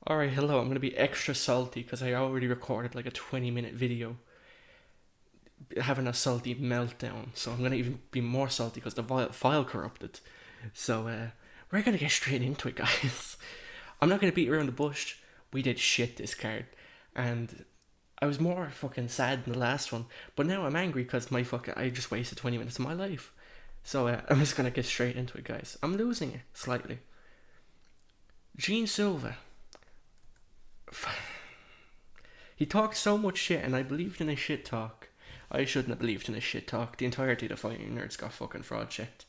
Alright, hello. I'm going to be extra salty because I already recorded like a 20-minute video having a salty meltdown. So I'm going to even be more salty because the file corrupted. So we're going to get straight into it, guys. I'm not going to beat around the bush. We did shit this card. And I was more fucking sad than the last one. But now I'm angry because I just wasted 20 minutes of my life. So I'm just going to get straight into it, guys. I'm losing it slightly. Gene Silva. He talked so much shit, and I believed in his shit talk. I shouldn't have believed in his shit talk. The entirety of the fighting nerds got fucking fraud checked.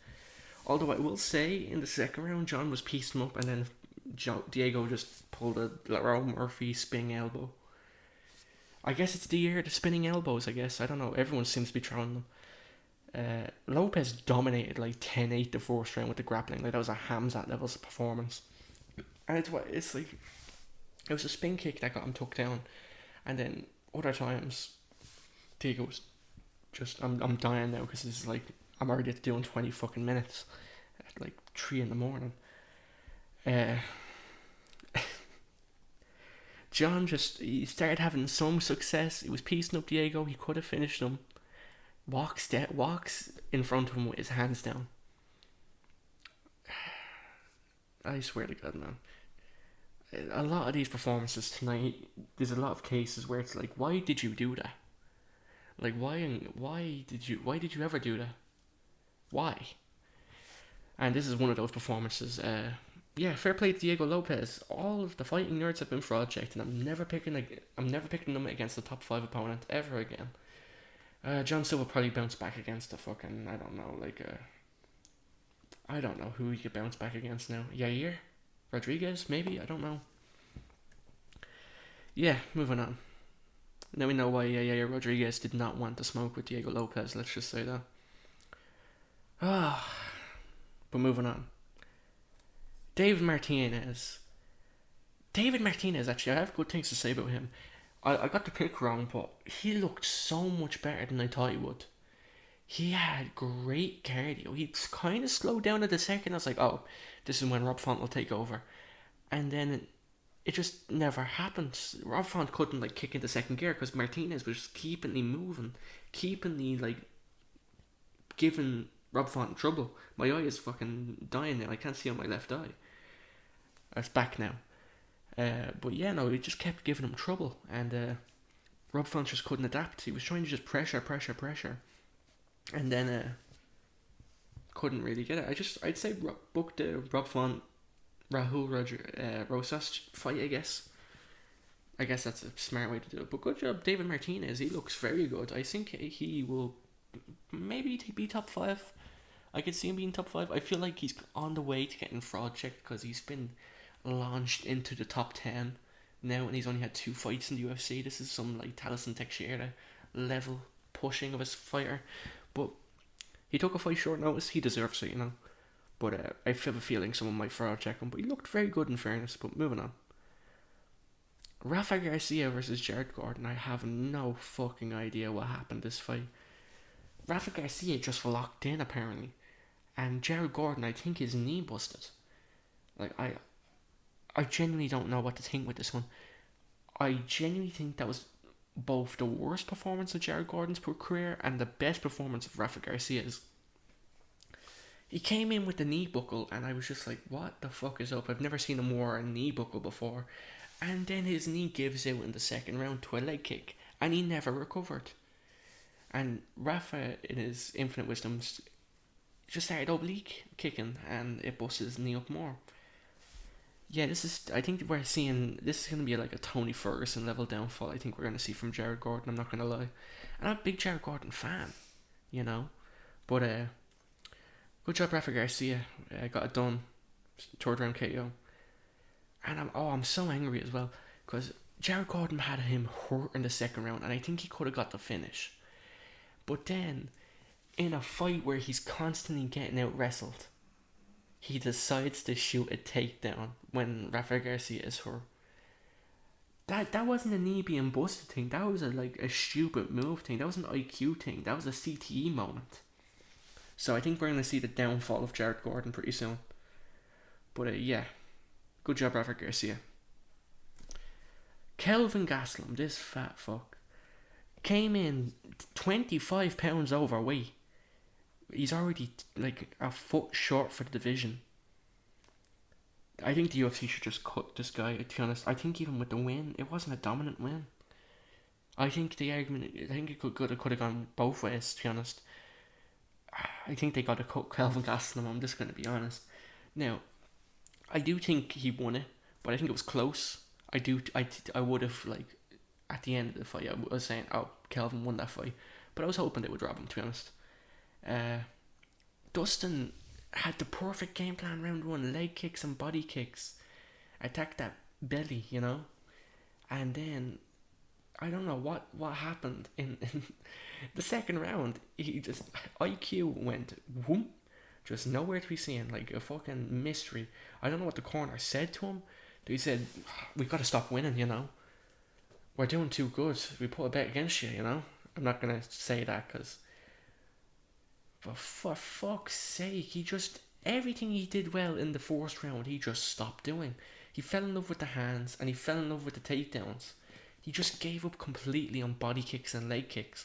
Although I will say, in the second round, John was piecing him up, and then Diego just pulled a Laurel Murphy spinning elbow. I guess it's the year of the spinning elbows, I guess. I don't know. Everyone seems to be throwing them. Lopes dominated like 10-8 the first round with the grappling. Like, that was a Hamzat levels of performance. And it's like, it was a spin kick that got him tucked down. And then other times, Diego's just, I'm dying now because it's like, I'm already doing 20 fucking minutes at like 3 in the morning. John he started having some success. He was piecing up Diego. He could have finished him. Walks in front of him with his hands down. I swear to God, man. A lot of these performances tonight, there's a lot of cases where it's like, why did you do that? Like, why did you ever do that? Why? And this is one of those performances. Yeah, fair play to Diego Lopes. All of the fighting nerds have been fraud checked, and I'm never picking them against the top 5 opponent ever again. John Silva probably bounced back against the fucking, I don't know, I don't know who he could bounce back against now. Yair? Rodriguez, maybe? I don't know. Yeah, moving on. Now we know why Yair Rodriguez did not want to smoke with Diego Lopes, let's just say that. But moving on. David Martinez, actually, I have good things to say about him. I got the pick wrong, but he looked so much better than I thought he would. He had great cardio. He kind of slowed down at the second. I was like, oh, this is when Rob Font will take over. And then it just never happened. Rob Font couldn't kick into second gear because Martinez was just keeping him moving, keeping the giving Rob Font trouble. My eye is fucking dying now. I can't see on my left eye. It's back now. But yeah, no, it just kept giving him trouble, and Rob Font just couldn't adapt. He was trying to just pressure, and then couldn't really get it. I'd say book the Rob Font Rahul Rosas fight. I guess that's a smart way to do it. But good job, David Martinez. He looks very good. I think he will maybe be top 5. I could see him being top 5. I feel like he's on the way to getting fraud checked because he's been launched into the top 10 now, and he's only had 2 fights in the UFC. This is some Taliesin Teixeira level pushing of his fighter, but he took a fight short notice. He deserves it, But I have a feeling someone might fraud check him. But he looked very good in fairness. But moving on. Rafa Garcia versus Jared Gordon. I have no fucking idea what happened this fight. Rafa Garcia just locked in apparently, and Jared Gordon, I think his knee busted. I genuinely don't know what to think with this one. I genuinely think that was both the worst performance of Jared Gordon's career and the best performance of Rafa Garcia's. He came in with the knee buckle, and I was just like, what the fuck is up? I've never seen him wear a knee buckle before. And then his knee gives out in the second round to a leg kick, and he never recovered. And Rafa, in his infinite wisdom, just started oblique kicking, and it busted his knee up more. Yeah, I think we're seeing, this is going to be a Tony Ferguson level downfall I think we're going to see from Jared Gordon, I'm not going to lie. And I'm a big Jared Gordon fan, But, good job Rafa Garcia, got it done, 3rd round KO. And I'm so angry as well, because Jared Gordon had him hurt in the second round, and I think he could have got the finish. But then, in a fight where he's constantly getting out wrestled, he decides to shoot a takedown when Rafa Garcia is hurt. That wasn't a knee being busted thing. That was a stupid move thing. That was an IQ thing. That was a CTE moment. So I think we're going to see the downfall of Jared Gordon pretty soon. But yeah, good job Rafa Garcia. Kelvin Gastelum, this fat fuck, came in 25 pounds overweight. He's already like a foot short for the division. I think the UFC should just cut this guy, to be honest. I think even with the win, it wasn't a dominant win. I think it could have gone both ways, to be honest. I think they got to cut Kelvin Gastelum, I'm just going to be honest. Now, I do think he won it, but I think it was close. I would have, like, at the end of the fight, I was saying, oh, Kelvin won that fight. But I was hoping they would rob him, to be honest. Dustin had the perfect game plan round one. Leg kicks and body kicks. Attacked that belly, you know? And then, I don't know what happened in the second round. He just, IQ went whoop. Just nowhere to be seen. Like a fucking mystery. I don't know what the corner said to him. He said, we've got to stop winning, you know? We're doing too good. We put a bet against you, you know? I'm not going to say that because... But for fuck's sake, everything he did well in the first round, he just stopped doing. He fell in love with the hands and he fell in love with the takedowns. He just gave up completely on body kicks and leg kicks.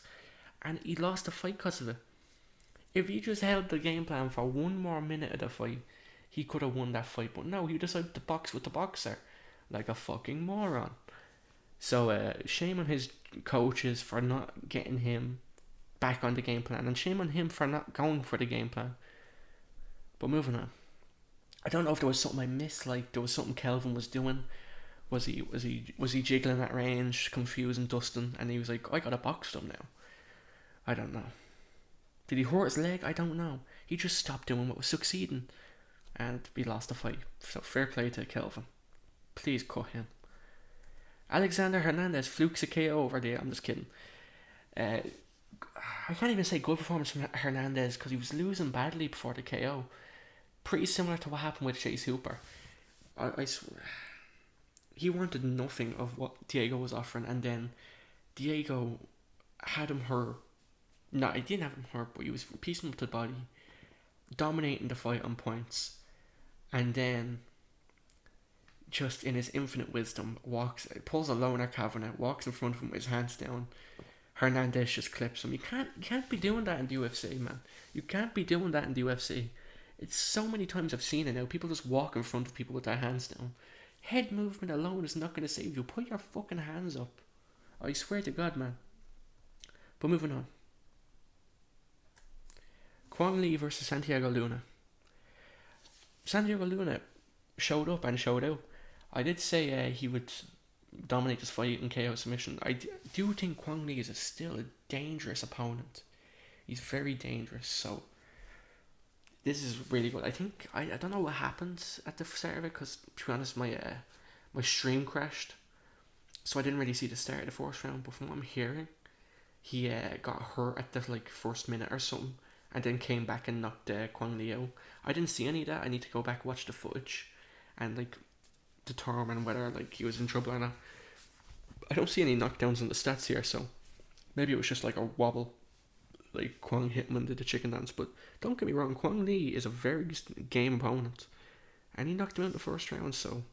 And he lost the fight because of it. If he just held the game plan for one more minute of the fight, he could have won that fight. But no, he decided to box with the boxer. Like a fucking moron. So shame on his coaches for not getting him back on the game plan, and shame on him for not going for the game plan. But moving on, I don't know if there was something I missed. Like there was something Kelvin was doing. Was he jiggling at range, confusing Dustin, and he was like, I gotta box him now. I don't know. Did he hurt his leg? I don't know. He just stopped doing what was succeeding, and he lost the fight. So fair play to Kelvin. Please cut him. Alexander Hernandez flukes a KO over there. I'm just kidding. I can't even say good performance from Hernandez because he was losing badly before the KO. Pretty similar to what happened with Chase Hooper. I swear. He wanted nothing of what Diego was offering, and then Diego had him hurt. No, he didn't have him hurt, but he was piecing him to the body, dominating the fight on points, and then just in his infinite wisdom pulls a loner cabinet, walks in front of him with his hands down. Hernandez just clips him. You can't be doing that in the UFC, man. You can't be doing that in the UFC. It's so many times I've seen it now. People just walk in front of people with their hands down. Head movement alone is not going to save you. Put your fucking hands up. I swear to God, man. But moving on. Kwang Lee versus Santiago Luna. Santiago Luna showed up and showed out. I did say he would dominate this fight in KO submission. I do think Kwang Lee is still a dangerous opponent. He's very dangerous, so this is really good. I think I don't know what happened at the start of it because, to be honest, my stream crashed, so I didn't really see the start of the first round. But from what I'm hearing, he got hurt at the first minute or something, and then came back and knocked Kwang Lee out. I didn't see any of that. I need to go back watch the footage and determine whether he was in trouble or not. I don't see any knockdowns in the stats here, so maybe it was just a wobble. Kwang hit him and did the chicken dance, but don't get me wrong, Kwang Lee is a very game opponent, and he knocked him out in the first round, so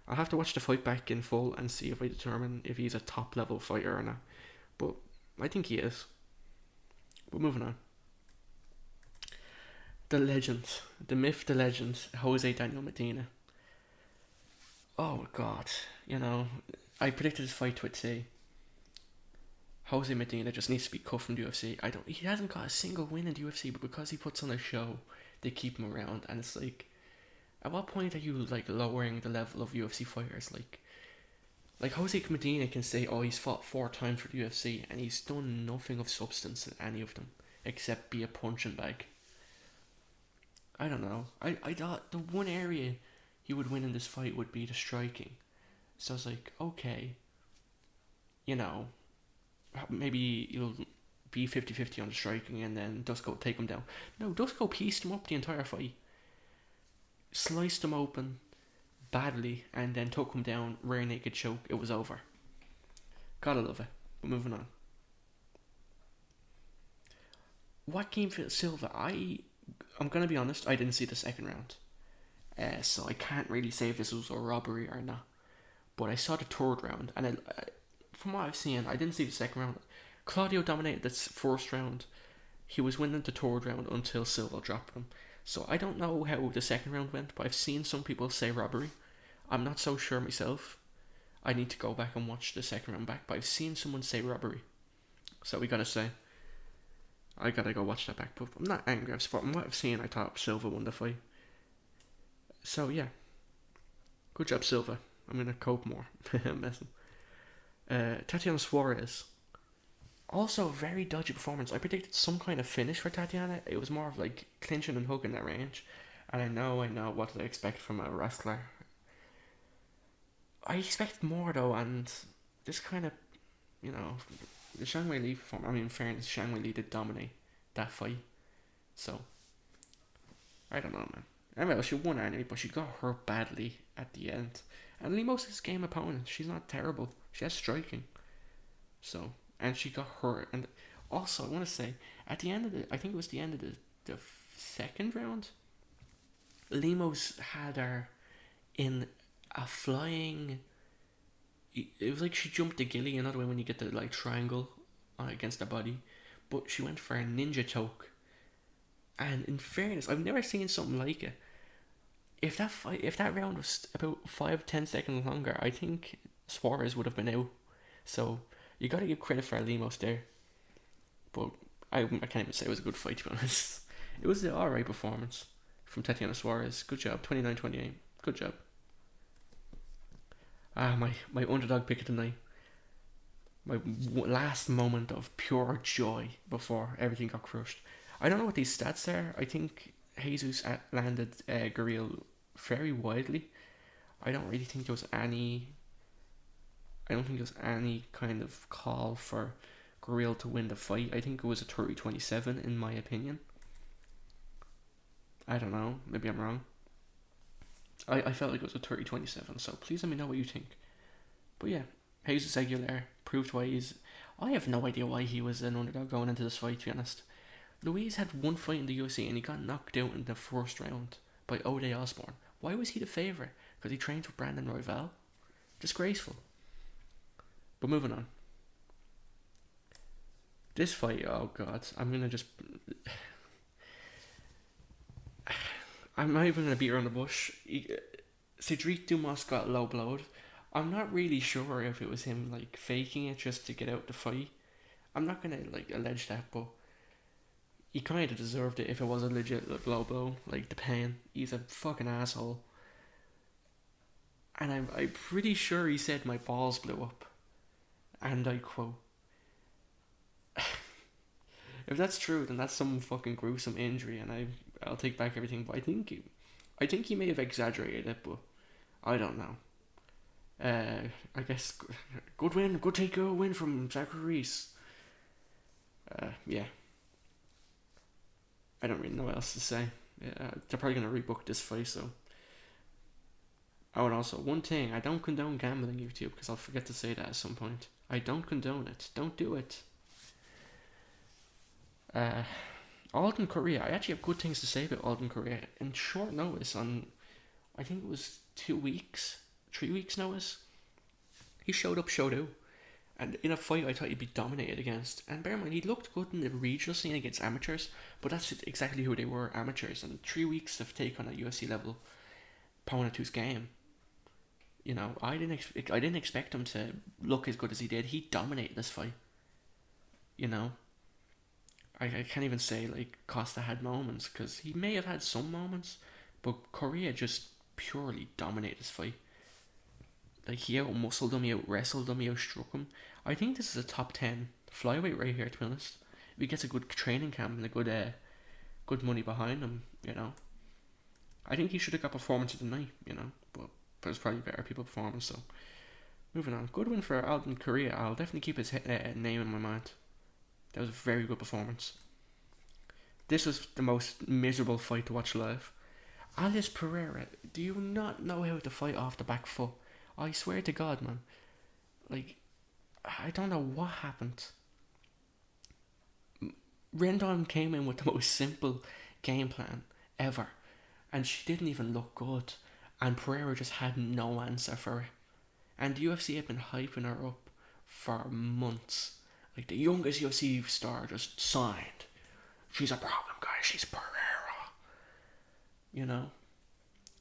I'll have to watch the fight back in full and see if I determine if he's a top level fighter or not, but I think he is. But moving on. The legend, the myth, the legend, Jose Daniel Medina. Oh God, I predicted this fight to a T. Jose Medina just needs to be cut from the UFC. He hasn't got a single win in the UFC, but because he puts on a show, they keep him around. And it's at what point are you lowering the level of UFC fighters? Jose Medina can say, oh, he's fought 4 times for the UFC, and he's done nothing of substance in any of them except be a punching bag. I don't know. I thought the one area he would win in this fight would be the striking. So I was okay, maybe he'll be 50-50 on the striking and then Dusko will take him down. No, Dusko pieced him up the entire fight. Sliced him open badly and then took him down, rear naked choke. It was over. Gotta love it. But moving on. Joaquin Silva, I'm gonna be honest, I didn't see the second round. So I can't really say if this was a robbery or not. but I saw the third round, and from what I've seen, I didn't see the second round. Claudio dominated the first round. He was winning the third round until Silva dropped him. So I don't know how the second round went, but I've seen some people say robbery. I'm not so sure myself. I need to go back and watch the second round back, but I've seen someone say robbery. So we gotta say, I gotta go watch that back. But I'm not angry. From what I've seen, I thought Silva won the fight. So yeah, good job, Silva. I'm gonna cope more. I'm messing. Tatiana Suarez. Also, a very dodgy performance. I predicted some kind of finish for Tatiana. It was more of like clinching and hooking that range. And I know what to expect from a wrestler. I expect more though, and this kind of, the Zhang Wei Li performance. I mean, in fairness, Zhang Wei Li did dominate that fight. So, I don't know, man. Well, she won anyway, but she got hurt badly at the end. And Lemos is game opponent. She's not terrible. She has striking. So, and she got hurt. And also, I want to say, at the end of I think it was the end of the second round, Lemos had her in a flying. It was like she jumped the gilly, another way when you get the like triangle against the body, but she went for a ninja choke. And in fairness, I've never seen something like it. If that round was about 5-10 seconds longer, I think Suarez would have been out. So you got to give credit for Lemos there. But I can't even say it was a good fight, to be honest. It was an alright performance from Tatiana Suarez. Good job, 29-28. Good job. My underdog pick of the night. My last moment of pure joy before everything got crushed. I don't know what these stats are. I think Jesus landed Gurule very widely. I don't think there was any kind of call for Gurule to win the fight. I think it was a 30-27 in my opinion. I don't know. Maybe I'm wrong. I felt like it was a 30-27, so please let me know what you think. But yeah, Jesus Aguilar proved why I have no idea why he was an underdog going into this fight, to be honest. Luis had one fight in the UFC and he got knocked out in the first round by O'Day Osborne. Why was he the favourite? Because he trained with Brandon Royval? Disgraceful. But moving on. This fight, oh god, I'm not even going to beat around the bush. Cedric Dumas got low blowed. I'm not really sure if it was him like faking it just to get out the fight. I'm not going to like allege that, but he kind of deserved it if it was a legit low blow. Like the pain. He's a fucking asshole. And I'm pretty sure he said my balls blew up. And I quote. If that's true, then that's some fucking gruesome injury, and I'll take back everything. But I think he may have exaggerated it, but I don't know. I guess good win from Zachary Reese. Yeah. I don't really know what else to say. They're probably gonna rebook this fight, so. Oh, and also one thing: I don't condone gambling, YouTube, because I'll forget to say that at some point. I don't condone it. Don't do it. Alden Coria. I actually have good things to say about Alden Coria. In short notice, on I think it was 3 weeks notice, he showed up, showed out. And in a fight I thought he'd be dominated against. And bear in mind, he looked good in the regional scene against amateurs, but that's exactly who they were, amateurs. And 3 weeks to take on a UFC level opponent who's game. I didn't expect him to look as good as he did. He dominated this fight. I can't even say like Costa had moments, because he may have had some moments, but Coria just purely dominated this fight. Like he out-muscled him, he out-wrestled him, he out-struck him. I think this is a top 10 flyweight right here, to be honest. If he gets a good training camp and a good money behind him, I think he should have got performance of the night, but there's probably better people performing, so. Moving on. Good win for Alden Coria. I'll definitely keep his name in my mind. That was a very good performance. This was the most miserable fight to watch live. Alice Pereira, do you not know how to fight off the back foot? I swear to God, man. Like, I don't know what happened. Rendon came in with the most simple game plan ever, and she didn't even look good. And Pereira just had no answer for it. And the UFC have been hyping her up for months. Like, the youngest UFC star just signed. She's a problem, guys. She's Pereira. You know?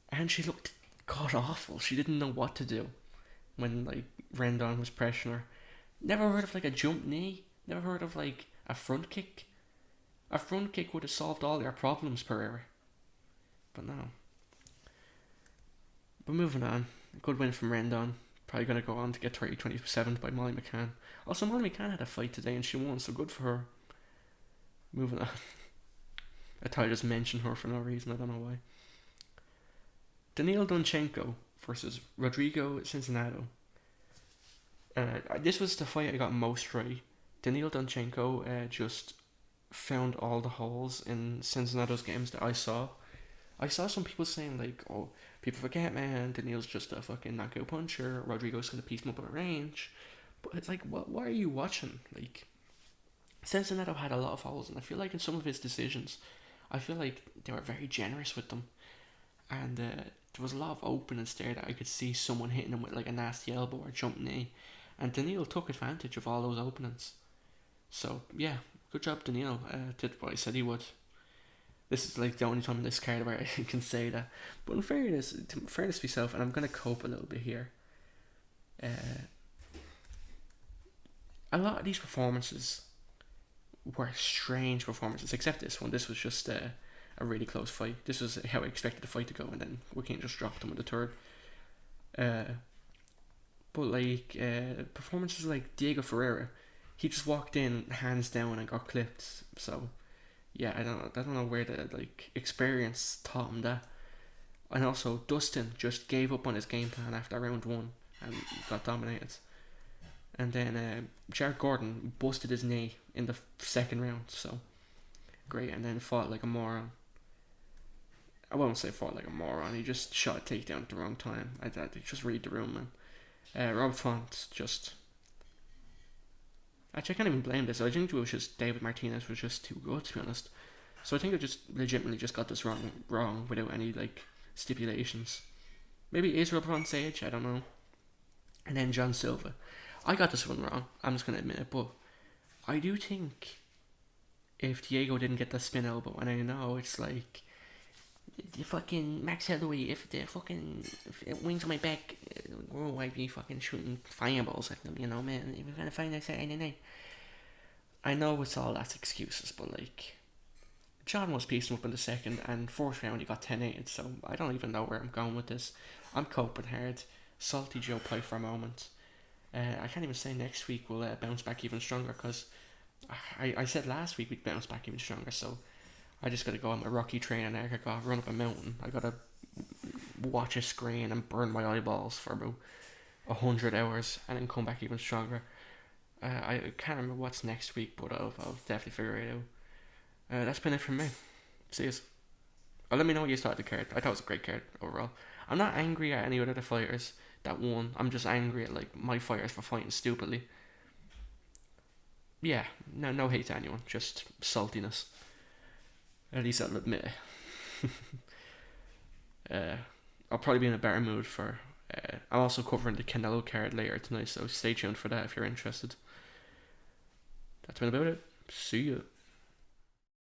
And she looked god awful. She didn't know what to do when, like, Rendon was pressuring her. Never heard of, like, a jump knee. Never heard of, like, a front kick. A front kick would have solved all their problems, Pereira. But no. But moving on. Good win from Rendon. Probably going to go on to get 27 by Molly McCann. Also, Molly McCann had a fight today and she won, so good for her. Moving on. I thought I just mentioned her for no reason, I don't know why. Daniil Donchenko versus Rodrigo Sezinando. This was the fight I got most right. Daniil Donchenko just found all the holes in Sezinando's games that I saw. I saw some people saying, like, oh, people forget, man, Daniil's just a fucking knockout puncher, Rodrigo's gonna piece him up at range. But it's like, what are you watching? Like, Sezinando had a lot of holes, and I feel like in some of his decisions, I feel like they were very generous with them. And there was a lot of openings there that I could see someone hitting him with, like, a nasty elbow or jump knee. And Daniil took advantage of all those openings. So, yeah, good job, Daniil. Did what I said he would. This is like the only time in this card where I can say that. But in fairness to myself, and I'm going to cope a little bit here. A lot of these performances were strange performances, except this one. This was just a really close fight. This was how I expected the fight to go, and then Joaquin just dropped him in the third. But like performances like Diego Ferreira, he just walked in hands down and got clipped. So yeah, I don't know where the like experience taught him that. And also Dustin just gave up on his game plan after round 1 and got dominated. And then Jared Gordon busted his knee in the second round, so great. And then fought like a moron. I won't say fought like a moron. He just shot a takedown at the wrong time. I just read the room, man. Rob Font just. Actually, I can't even blame this. I think it was just David Martinez was just too good, to be honest. So I think I just legitimately just got this wrong without any like stipulations. Maybe Israel Font's age, I don't know. And then John Silva. I got this one wrong. I'm just gonna admit it, but I do think if Diego didn't get the spin elbow, and I know it's like the fucking Max Holloway, if it wings on my back, I'd be fucking shooting fireballs at them, you know, man. We're gonna find that Saturday night. I know it's all that's excuses, but like John was piecing up in the second, and fourth round he got 10-8, so I don't even know where I'm going with this. I'm coping hard. Salty Joe Pie for a moment. I can't even say next week we'll bounce back even stronger, because I said last week we'd bounce back even stronger, so I just gotta go on my Rocky train and I gotta run up a mountain. I gotta watch a screen and burn my eyeballs for about 100 hours and then come back even stronger. I can't remember what's next week, but I'll definitely figure it out. That's been it from me. See yous. Let me know what you thought of the card. I thought it was a great card overall. I'm not angry at any other fighters that won. I'm just angry at like my fighters for fighting stupidly. Yeah, no hate to anyone, just saltiness. At least I'll admit it. I'll probably be in a better mood for. I'm also covering the Canelo card later tonight, so stay tuned for that if you're interested. That's been about it. See ya.